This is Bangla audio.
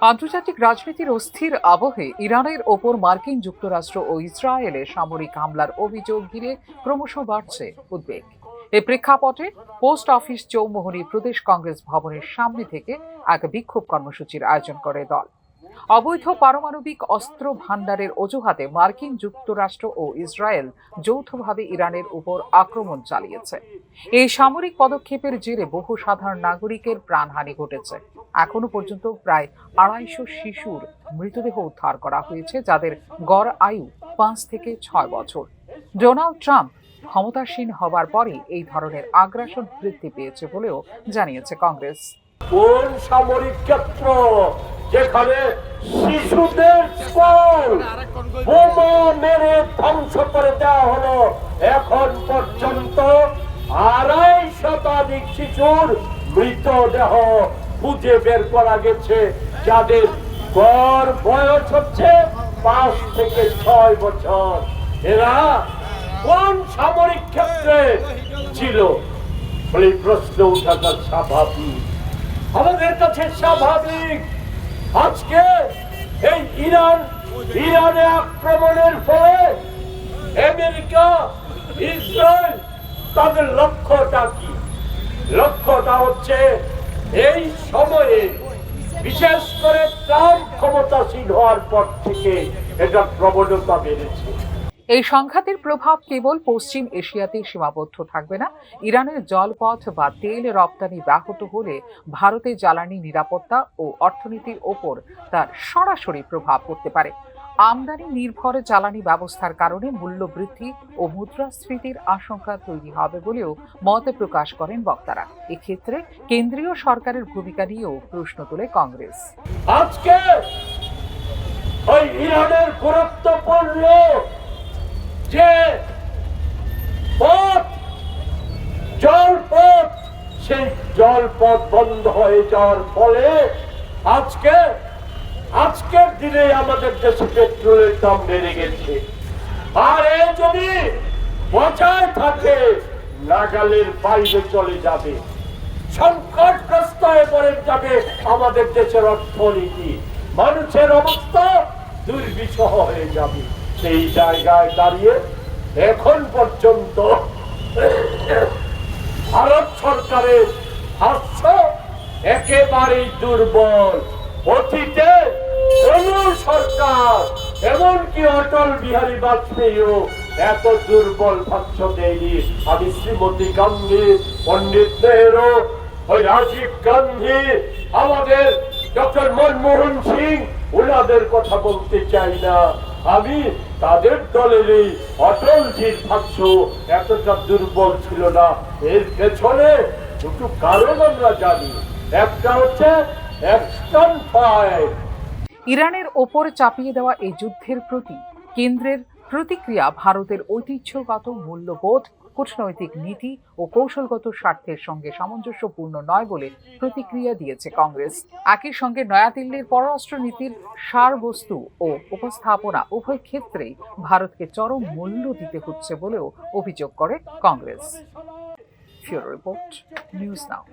আন্তর্জাতিক রাজনীতির অস্থির আবহে ইরানের ওপর মার্কিন যুক্তরাষ্ট্র ও ইসরায়েলের সামরিক হামলার অভিযোগ ঘিরে ক্রমশ বাড়ছে উদ্বেগ। এই প্রেক্ষাপটে পোস্ট অফিস চৌমুহনী প্রদেশ কংগ্রেস ভবনের সামনে থেকে এক বিক্ষোভ কর্মসূচির আয়োজন করে দল। অবৈধ পারমাণবিক অস্ত্র ভান্ডারের অজুহাতে মার্কিন যুক্তরাষ্ট্র ও ইসরায়েল যৌথভাবে ইরানের উপর আক্রমণ চালিয়েছে। এই সামরিক পদক্ষেপের জেরে বহু সাধারণ নাগরিকের প্রাণহানি ঘটেছে। এখনো পর্যন্ত প্রায় ২৫০ শিশুর মৃতদেহ উদ্ধার করা হয়েছে, যাদের গড় আয়ু ৫ থেকে ৬ বছর। ডোনাল্ড ট্রাম্প ক্ষমতাসীন হবার পরই এই ধরনের আগ্রাসন বৃদ্ধি পেয়েছে বলেও জানিয়েছে কংগ্রেস। কোন সামরিক ক্ষেত্র যেখানে শিশুদের বোমা মেরে ধ্বংস করে দেওয়া হলো, এখন পর্যন্ত ২৫ শতাধিক শিশুর মৃতদেহ খুঁজে বের করা গেছে, যাদের গড় বয়স হচ্ছে ৫ থেকে ৬ বছর। এরা কোন সামরিক ক্ষেত্রে ছিল? এই প্রশ্ন উঠাটা স্বাভাবিক, আমাদের কাছে স্বাভাবিক। আজকে এই ইরানে আক্রমণের ফলে আমেরিকা, ইসরায়েল তাদের লক্ষ্যটা কি? লক্ষ্যটা হচ্ছে এই সময়ে, বিশেষ করে ট্রাম্প ক্ষমতাসীন হওয়ার পর থেকে এটা প্রবণতা বেড়েছে। এই সংঘাতের প্রভাব কেবল পশ্চিম এশিয়াতেই সীমাবদ্ধ থাকবে না। ইরানের জলপথ বা তেল রপ্তানি ব্যাহত হলে ভারতের জ্বালানি নিরাপত্তা ও অর্থনীতির ওপর তার সরাসরি প্রভাব পড়তে পারে। আমদানি নির্ভর জ্বালানি ব্যবস্থার কারণে মূল্য বৃদ্ধি ও মুদ্রাস্ফীতির আশঙ্কা তৈরি হবে বলেও মত প্রকাশ করেন বক্তারা। এক্ষেত্রে কেন্দ্রীয় সরকারের ভূমিকা নিয়েও প্রশ্ন তোলে কংগ্রেস। আজকে ওই ইরানের গুরুত্বপূর্ণ যে পথ, জলপথ, সেই জলপথ বন্ধ হয়ে যাওয়ার ফলে আজকের দিনে আমাদের দেশে পেট্রোলের দাম বেড়ে গেছে। আর এ যদি বজায় থাকে, নাগালের বাইরে চলে যাবে, সংকটগ্রস্ত হয়ে পড়ে যাবে আমাদের দেশের অর্থনীতি, মানুষের অবস্থা দুর্বিষহ হয়ে যাবে। সেই জায়গায় দাঁড়িয়ে এখন পর্যন্ত ভারত সরকারের ভাষ্য একেবারেই দুর্বল। অতীতে কোন সরকার, এমনকি অটল বিহারী বাজপেয়ীও এত দুর্বল ভাষ্য দেয়নি। আমি শ্রীমতী গান্ধী, পণ্ডিত নেহেরু, ওই রাজীব গান্ধী, আমাদের ডক্টর মনমোহন সিং, ওনাদের কথা বলতে চাই না। আমি তাদের দলেরই অটলজির ভাষ্য এতটা দুর্বল ছিল না। এর পেছনে দুটো কারণ আমরা জানি। একটা হচ্ছে ইরানের ওপর চাপিয়ে দেওয়া এই যুদ্ধের প্রতি কেন্দ্রের প্রতিক্রিয়া ভারতের ঐতিহ্যগত মূল্যবোধ, কূটনৈতিক নীতি ও কৌশলগত স্বার্থের সঙ্গে সামঞ্জস্যপূর্ণ নয় বলে প্রতিক্রিয়া দিয়েছে কংগ্রেস। একই সঙ্গে নয়াদিল্লির পররাষ্ট্র নীতির সারবস্তু ও উপস্থাপনা উভয় ক্ষেত্রেই ভারতকে চরম মূল্য দিতে হচ্ছে বলেও অভিযোগ করে কংগ্রেস। ফিউরো রিপোর্ট, নিউজ নাও।